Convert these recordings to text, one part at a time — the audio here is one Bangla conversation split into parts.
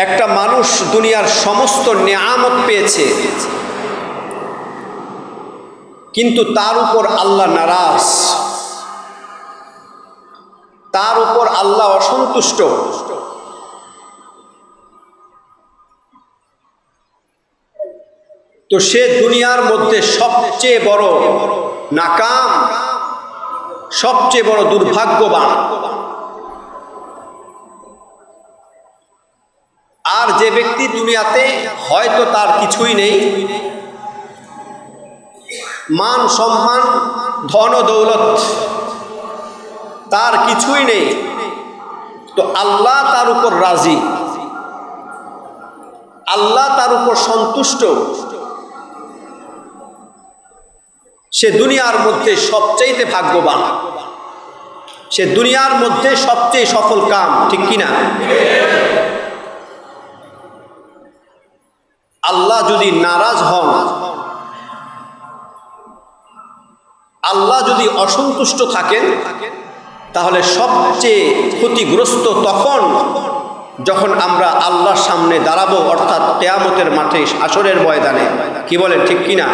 একটা মানুষ দুনিয়ার সমস্ত নেয়ামত পেয়েছে, কিন্তু তার উপর আল্লাহ নারাজ, তার উপর আল্লাহ অসন্তুষ্ট। তো সে দুনিয়ার মধ্যে সবচেয়ে বড় নাকাম, সবচেয়ে বড় দুর্ভাগ্যবান। আর যে ব্যক্তি দুনিয়াতে হয়তো তার কিছুই নেই, মান সম্মান ধন দৌলত তার কিছুই নেই, তো আল্লাহ তার উপর রাজি, আল্লাহ তার উপর সন্তুষ্ট। সে দুনিয়ার মধ্যে সবচেয়ে ভাগ্যবান, সে দুনিয়ার মধ্যে সবচেয়ে সফল কাম, ঠিক কিনা? আল্লাহ যদি নারাজ হন, আল্লাহ যদি অসন্তুষ্ট থাকেন, তাহলে সবচেয়ে ক্ষতিগ্রস্ত তখন যখন আমরা আল্লাহর সামনে দাঁড়াবো, অর্থাৎ কিয়ামতের মাঠে, হাসরের ময়দানে। কি বলেন, ঠিক কিনা?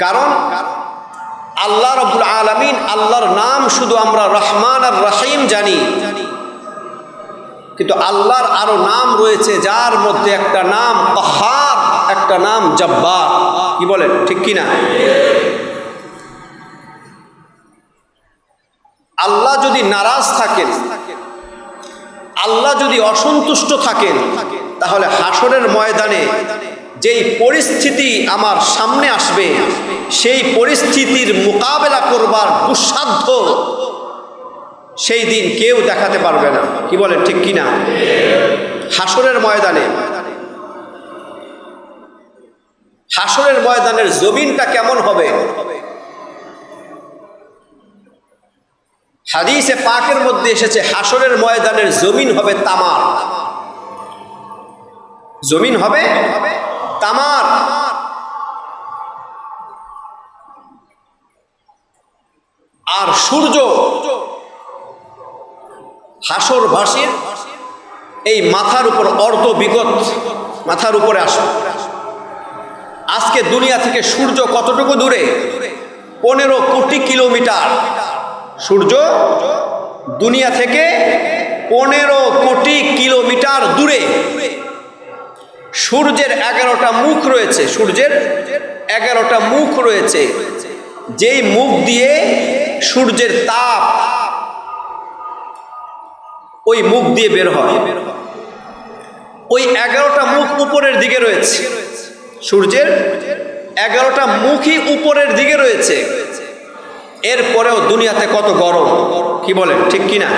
কারণ আল্লাহ রাব্বুল আলামিন, আল্লাহর নাম শুধু আমরা রহমান আর রহিম জানি, কিন্তু আল্লাহর আরো নাম রয়েছে, যার মধ্যে একটা নাম কাহ্হার, একটা নাম জব্বার। কি বলেন, ঠিক কিনা? আল্লাহ যদি নারাজ থাকেন, আল্লাহ যদি অসন্তুষ্ট থাকেন, তাহলে হাসরের ময়দানে যেই পরিস্থিতি আমার সামনে আসবে, সেই পরিস্থিতির মোকাবেলা করবার দুঃসাধ্য সেই দিন কেউ দেখাতে পারবে না। কি বলেন, ঠিক কিনা? হাসরের ময়দানে, হাসরের ময়দানের জমিনটা কেমন হবে? হাদিসে পাকের মধ্যে এসেছে, হাসরের ময়দানের জমিন হবে তামার, জমিন হবে তামার। আর সূর্য হাসরবাসীর এই মাথার উপর অর্ধ বিগত মাথার উপরে আসে। আজকে দুনিয়া থেকে সূর্য কতটুকু দূরে? 15 কোটি কিলোমিটার। সূর্য দুনিয়া থেকে 15 কোটি কিলোমিটার দূরে। সূর্যের 11টা মুখ রয়েছে, সূর্যের 11টা মুখ রয়েছে, যেই মুখ দিয়ে সূর্যের তাপ ওই মুখ দিয়ে বের হয়। ওই 11টা মুখ উপরের দিকে রয়েছে, সূর্যের 11টা মুখই উপরের দিকে রয়েছে। এরপরেও দুনিয়াতে কত গরম! কি বলেন, ঠিক কিনা?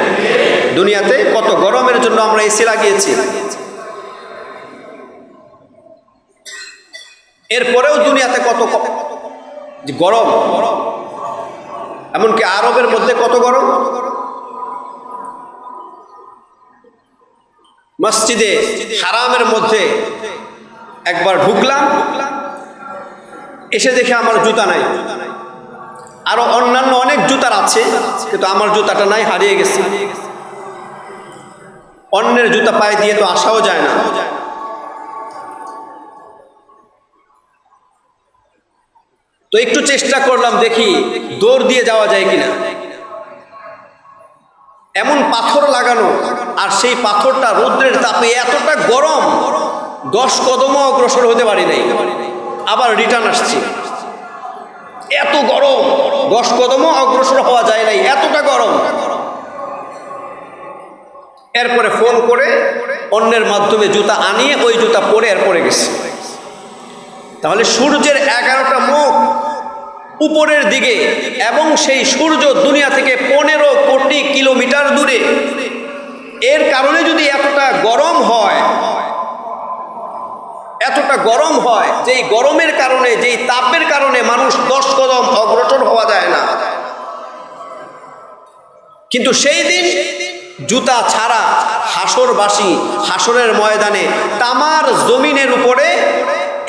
দুনিয়াতে কত গরমের জন্য আমরা এসি লাগিয়েছি, এরপরেও দুনিয়াতে কত গরম। এমনকি আরবের মধ্যে কত গরম। মসজিদে হারামের মধ্যে একবার ঢুকলাম, এসে দেখে আমার জুতা নাই। আরো অন্যান্য অনেক জুতার আছে, কিন্তু আমার জুতাটা নাই, হারিয়ে গেছে। অন্যের জুতা পায়ে দিয়ে তো আসাও যায় না। তো একটু চেষ্টা করলাম, দেখি দৌড় দিয়ে যাওয়া যায় কিনা। এমন পাথর লাগানো, আর সেই পাথরটা রৌদ্রের তাপে এতটা গরম, 10 কদমও অগ্রসর হতে পারি নাই। আবার রিটার্ন আসছি, এত গরম, 10 কদমও অগ্রসর হওয়া যায় নাই, এতটা গরম। এরপরে ফোন করে অন্যের মাধ্যমে জুতা আনিয়ে ওই জুতা পরে এরপরে গেছি। তাহলে সূর্যের 11টা মুখ উপরের দিকে, এবং সেই সূর্য দুনিয়া থেকে 15 কোটি কিলোমিটার দূরে। এর কারণে যদি এতটা গরম হয়, এতটা গরম হয়, যেই গরমের কারণে, যেই তাপের কারণে মানুষ 10 কদম অগ্রসর হওয়া যায় না। কিন্তু সেই দিন জুতা ছাড়া হাসরবাসী হাসরের ময়দানে তামার জমিনের উপরে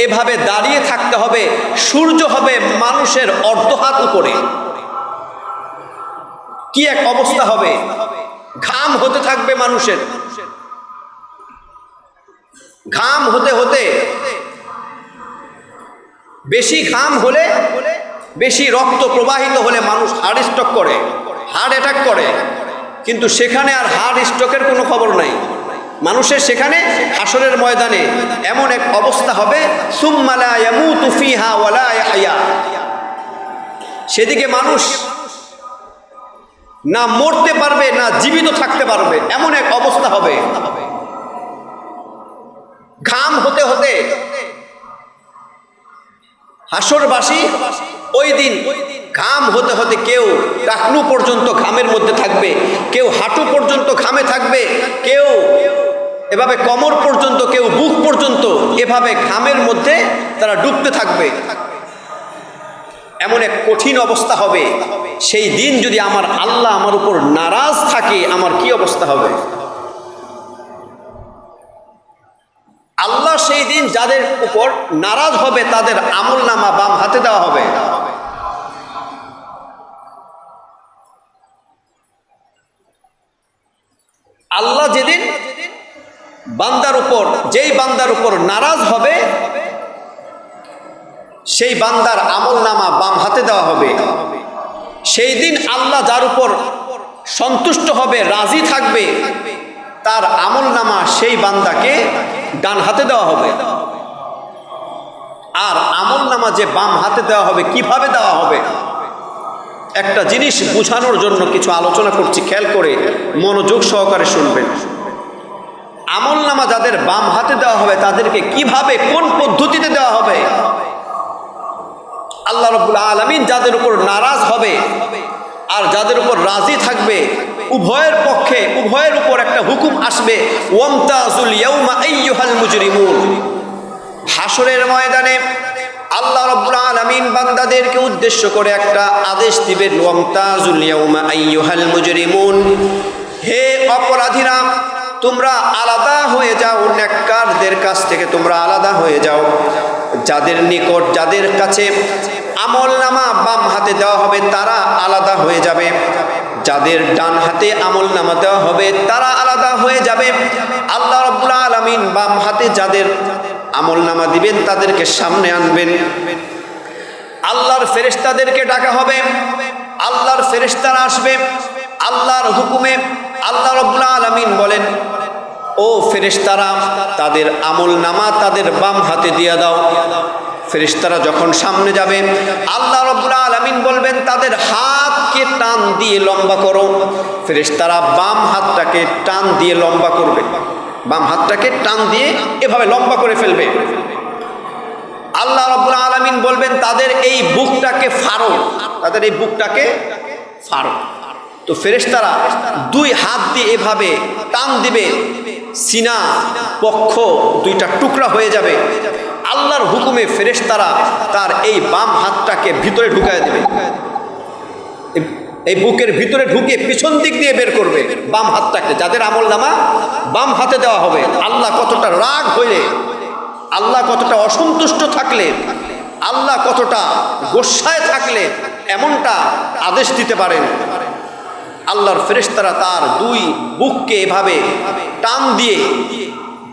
এভাবে দাঁড়িয়ে থাকতে হবে। সূর্য হবে মানুষের অর্ধ হাত উপরে। কি এক অবস্থা হবে! ঘাম হতে থাকবে মানুষের, ঘাম হতে হতে বেশি ঘাম হলে, বেশি রক্ত প্রবাহিত হলে মানুষ হার্ট স্ট্রোক করে, হার্ট অ্যাটাক করে। কিন্তু সেখানে আর হার্ট স্ট্রোকের কোনো খবর নাই। মানুষের সেখানে হাসরের ময়দানে এমন এক অবস্থা হবে, সুম্মা লা ইয়ামুতু ফিহা ওয়া লা ইয়াহইয়া, সেদিকে মানুষ না মরতে পারবে না জীবিত থাকতে পারবে, এমন এক অবস্থা হবে। ঘাম হতে হতে হাসরবাসী ওই দিন ঘাম হতে হতে কেউ টাকনু পর্যন্ত ঘামের মধ্যে থাকবে, কেউ হাঁটু পর্যন্ত ঘামে থাকবে, কেউ এভাবে কোমর পর্যন্ত, কেউ বুক পর্যন্ত, এভাবে ঘামের মধ্যে তারা ডুবতে থাকবে। এমন এক কঠিন অবস্থা হবে। সেই দিন যদি আমার আল্লাহ আমার উপর নারাজ থাকে, আমার কি অবস্থা হবে? আল্লাহ সেই দিন যাদের উপর নারাজ হবে তাদের আমলনামা বাম হাতে দেওয়া হবে। আল্লাহ যেদিন বান্দার উপর, যেই বান্দার উপর নারাজ হবে সেই বান্দার আমলনামা বাম হাতে দেওয়া হবে। সেই দিন আল্লাহ যার উপর সন্তুষ্ট হবে, রাজি থাকবে, তার আমলনামা সেই বান্দাকে ডান হাতে দেওয়া হবে। আর আমলনামা যে বাম হাতে দেওয়া হবে, কিভাবে দেওয়া হবে? একটা জিনিস বোঝানোর জন্য কিছু আলোচনা করছি, খেয়াল করে মনোযোগ সহকারে শুনবেন। আমলনামা যাদের বাম হাতে দেওয়া হবে তাদেরকে কিভাবে, কোন পদ্ধতিতে দেওয়া হবে? আল্লাহ রাব্বুল আলামিন যাদের উপর নারাজ হবে আর যাদের উপর রাজি থাকবে, উভয়ের পক্ষে, উভয়ের উপর একটা হুকুম আসবে, ওয়ামতাজুল ইয়াউমা আইয়ুহাল মুজরিমুন। হাসরের ময়দানে আল্লাহ রাব্বুল আলামিন বান্দাদেরকে উদ্দেশ্য করে একটা আদেশ দিবেন, ওয়ামতাজুল ইয়াউমা আইয়ুহাল মুজরিমুন, হে অপরাধীরা তোমরা আলাদা হয়ে যাও, নেককারদের কাছ থেকে তোমরা আলাদা হয়ে যাও। যাদের নিকট, যাদের কাছে আমলনামা বাম হাতে দেওয়া হবে তারা আলাদা হয়ে যাবে, যাদের ডান হাতে আমলনামা দেওয়া হবে তারা আলাদা হয়ে যাবে। আল্লাহ রাব্বুল আলামিন বাম হাতে যাদের আমলনামা দিবেন তাদেরকে সামনে আনবেন। আল্লাহর ফেরেশতাদেরকে ডাকা হবে, আল্লাহর ফেরেশতারা আসবে আল্লাহর হুকুমে। আল্লাহ রাব্বুল আলামিন বলেন, ও ফেরেশতারা তাদের আমলনামা তাদের বাম হাতে দিয়ে দাও। ফেরেশতারা যখন সামনে যাবে আল্লাহ রাব্বুল আলামিন বলবেন তাদের হাতকে টান দিয়ে লম্বা করো। ফেরেশতারা বাম হাতটাকে টান দিয়ে লম্বা করবে, বাম হাতটাকে টান দিয়ে এভাবে লম্বা করে ফেলবে। আল্লাহ রাব্বুল আলামিন বলবেন তাদের এই বুকটাকে ফাড়ো, তাদের এই বুকটাকে ফাড়ো। তো ফেরেশতারা দুই হাত দিয়ে এভাবে টান দিবে, সিনা পক্ষ দুইটা টুকরা হয়ে যাবে। আল্লাহর হুকুমে ফেরেশতারা তার এই বাম হাতটাকে ভিতরে ঢুকায় দেবে, এই বুকের ভিতরে ঢুকিয়ে পিছন দিক দিয়ে বের করবে বাম হাতটাকে, যাদের আমলনামা বাম হাতে দেওয়া হবে। আল্লাহ কতটা রাগ হইলে, আল্লাহ কতটা অসন্তুষ্ট থাকলে, আল্লাহ কতটা গোসায় থাকলে এমনটা আদেশ দিতে পারেন। আল্লাহর ফেরেশতারা তার দুই বুককে এভাবে টান দিয়ে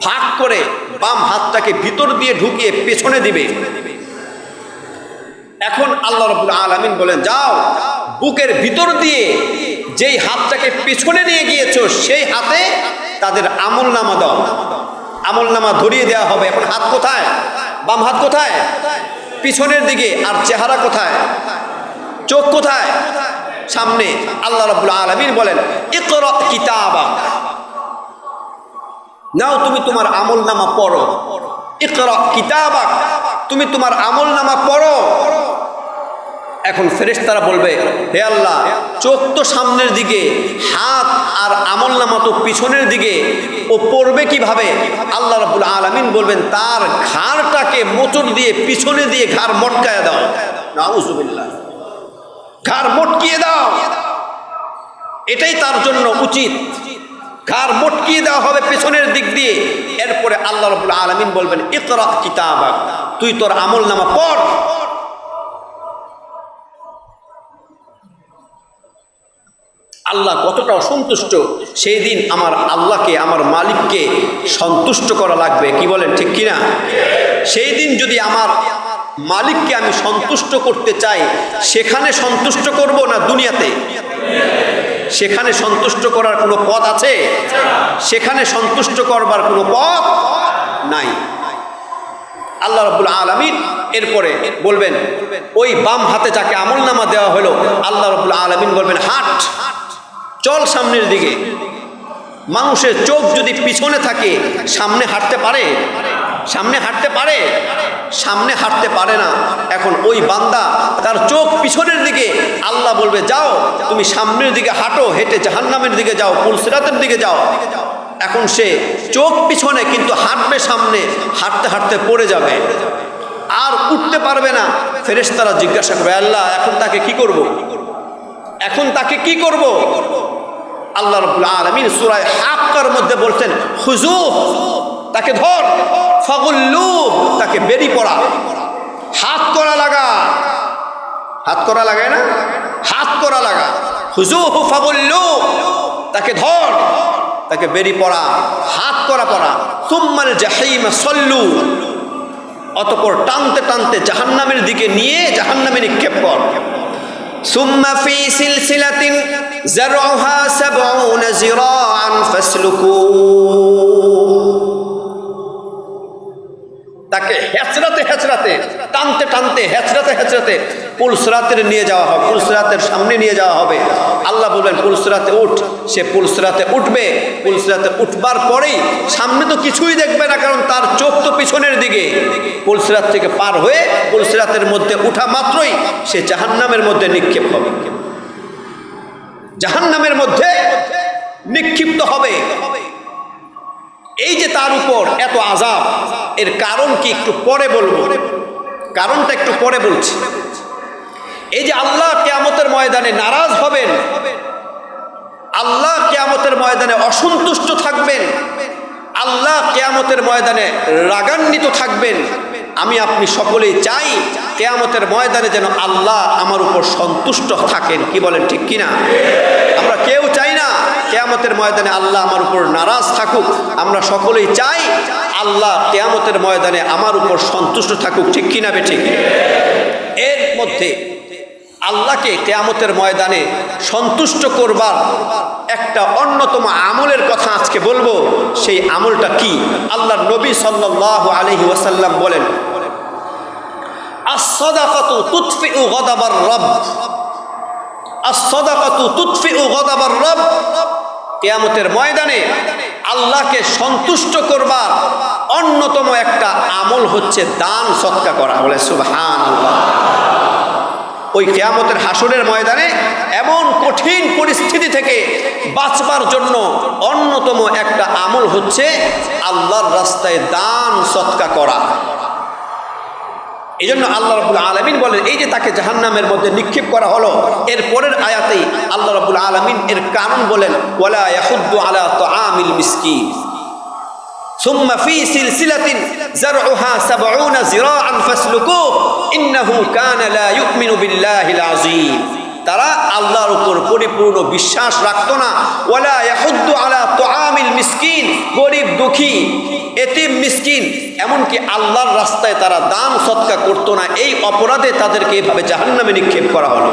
ভাগ করে বাম হাতটাকে ভিতর দিয়ে ঢুকিয়ে পেছনে দিবে। এখন আল্লাহ রাব্বুল আলামিন বলেন, যাও বুকের ভিতর দিয়ে যেই হাতটাকে পেছনে নিয়ে গিয়েছো সেই হাতে তাদের আমলনামা দাও। আমলনামা ধরিয়ে দেওয়া হবে। এখন হাত কোথায়? বাম হাত কোথায়? পিছনের দিকে। আর চেহারা কোথায়? চোখ কোথায়? সামনে। আল্লাহ রাব্বুল আলামিন বলেন, ইকরা কিতাবাক, নাও তুমি তোমার আমলনামা পড়ো। ইকরা কিতাবাক, তুমি তোমার আমলনামা পড়ো। এখন ফেরেশতারা বলবে, হে আল্লাহ, চোখ তো সামনের দিকে, হাত আর আমলনামা তো পিছনের দিকে, ও পড়বে কিভাবে? আল্লাহ রাব্বুল আলামিন বলবেন, তার ঘাড়টাকে মোচড় দিয়ে পিছনে দিয়ে ঘাড় মটকায় দাও। নাউযুবিল্লাহ, ঘাড় মটকিয়ে দাও, এটাই তার জন্য উচিত। ঘাড় মটকিয়ে দেওয়া হবে পেছনের দিক দিয়ে। এরপরে আল্লাহ রাব্বুল আলামিন বলবেন, ইকরা কিতাবাক, তুই তোর আমলনামা পড়। আল্লাহ কতটা অসন্তুষ্ট, সেই দিন আমার আল্লাহকে, আমার মালিককে সন্তুষ্ট করা লাগবে। কি বলেন, ঠিক কিনা? সেই দিন যদি আমার মালিককে আমি সন্তুষ্ট করতে চাই, সেখানে সন্তুষ্ট করব না দুনিয়াতে? সেখানে সন্তুষ্ট করার কোনো পথ আছে? সেখানে সন্তুষ্ট করবার কোনো পথ নাই। আল্লাহ রাব্বুল আলামিন এরপরে বলবেন, ওই বাম হাতে যাকে আমলনামা দেওয়া হলো, আল্লাহ রাব্বুল আলামিন বলবেন, হাঁট, চল সামনের দিকে। মানুষের চোখ যদি পিছনে থাকে, সামনে হাঁটতে পারে? সামনে হাঁটতে পারে? সামনে হাঁটতে পারে না। এখন ওই বান্দা, তার চোখ পিছনের দিকে, আল্লাহ বলবে, যাও তুমি সামনের দিকে হাঁটো, হেঁটে জাহান্নামের দিকে যাও, পুলসিরাতের দিকে যাও। এখন সে চোখ পিছনে কিন্তু হাঁটবে সামনে, হাঁটতে হাঁটতে পড়ে যাবে, আর উঠতে পারবে না। ফেরেশতারা জিজ্ঞাসা করবে, আল্লাহ এখন তাকে কি করব? এখন তাকে কি করব? আল্লাহ রাব্বুল আলামিন সূরা হাক্কার মধ্যে বলছেন, খুযুহ, তাকে ধর, ফাগুল্লু, তাকে বেরি পড়া, হাত করা লাগা। হাত করা লাগায় না? হাত করা লাগা। খুযুহ ফাগুল্লু, তাকে ধর, তাকে বেরি পড়া, হাত করা পড়া। সুম্মাল জাহিম সল্লু, অতঃপর টানতে টানতে জাহান্নামের দিকে নিয়ে জাহান্নামে নিক্ষেপ কর। সুম্মা ফি সিলসিলাতিন যারউহা ৭০ যিরাআন ফাসলুকু, তাকে হেঁচড়াতে হেঁচড়াতে, টানতে টানতে, হেঁচড়াতে হেঁচড়াতে পুলসিরাতের নিয়ে যাওয়া হবে, পুলসিরাতের সামনে নিয়ে যাওয়া হবে। আল্লাহ বলবেন, পুলসিরাতে উঠ। সে পুলসিরাতে উঠবে। পুলসিরাতে উঠবার পরেই সামনে তো কিছুই দেখবে না, কারণ তার চোখ তো পিছনের দিকে। পুলসিরাত থেকে পার হয়ে পুলসিরাতের মধ্যে উঠা মাত্রই সে জাহান্নামের মধ্যে নিক্ষেপ হবে, জাহান্নামের মধ্যে নিক্ষিপ্ত হবে। এই যে তার উপর এত আযাব, এর কারণ কি একটু পরে বলবো, কারণটা একটু পরে বলছি। এই যে আল্লাহ কিয়ামতের ময়দানে নারাজ হবেন, আল্লাহ কিয়ামতের ময়দানে অসন্তুষ্ট থাকবেন, আল্লাহ কিয়ামতের ময়দানে রাগান্বিত থাকবেন। আমি আপনি সকলেই চাই কিয়ামতের ময়দানে যেন আল্লাহ আমার উপর সন্তুষ্ট থাকেন। কি বলেন, ঠিক কিনা? আমরা কেউ চাই না কিয়ামতের ময়দানে আল্লাহ আমার উপর নারাজ থাকুক। আমরা সকলেই চাই আল্লাহ কিয়ামতের ময়দানে আমার উপর সন্তুষ্ট থাকুক। ঠিক কিনা বে ঠিক? এর মধ্যে আল্লাহকে কিয়ামতের ময়দানে সন্তুষ্ট করবার একটা অন্যতম আমলের কথা আজকে বলবো। সেই আমলটা কি? আল্লাহর নবী সাল্লাল্লাহু আলাইহি ওয়াসাল্লাম বলেন, আস-সাদাকাতু তুতফিউ গাদাবার রব, আস-সাদাকাতু তুতফিউ গাদাবার রব। কিয়ামতের ময়দানে আল্লাহকে সন্তুষ্ট করবার অন্যতম একটা আমল হচ্ছে দান সদকা করা। বলে সুবহানাল্লাহ। ওই কিয়ামতের হাসরের ময়দানে এমন কঠিন পরিস্থিতি থেকে বাঁচবার জন্য অন্যতম একটা আমল হচ্ছে আল্লাহর রাস্তায় দান সদকা করা। এই জন্য আল্লাহ রাব্বুল আলামিন বলেন, এই যে তাকে জাহান্নামের মধ্যে নিক্ষেপ করা হলো, এর পরের আয়াতেই আল্লাহ রাব্বুল আলামিন এর কারণ বলেন, ওয়ালা ইয়াহুদ্দু আলা তাআমিল মিসকিন সুম্মা ফি সিলসিলাতিন যারউহা ৭০ যিরাআন ফাসলুকু ইন্নাহু কানা লা ইউমিনু বিল্লাহিল আযীম। তারা আল্লাহর উপর পরিপূর্ণ বিশ্বাস রাখতো না। ওয়ালা ইয়াহুদ্দু আলা তাআমিল মিসকিন, গরিব দুঃখী এতিম মিসকিন, এমনকি আল্লাহর রাস্তায় তারা দান সদকা করতো না। এই অপরাধে তাদেরকে এভাবে জাহান্নামে নিক্ষেপ করা হলো।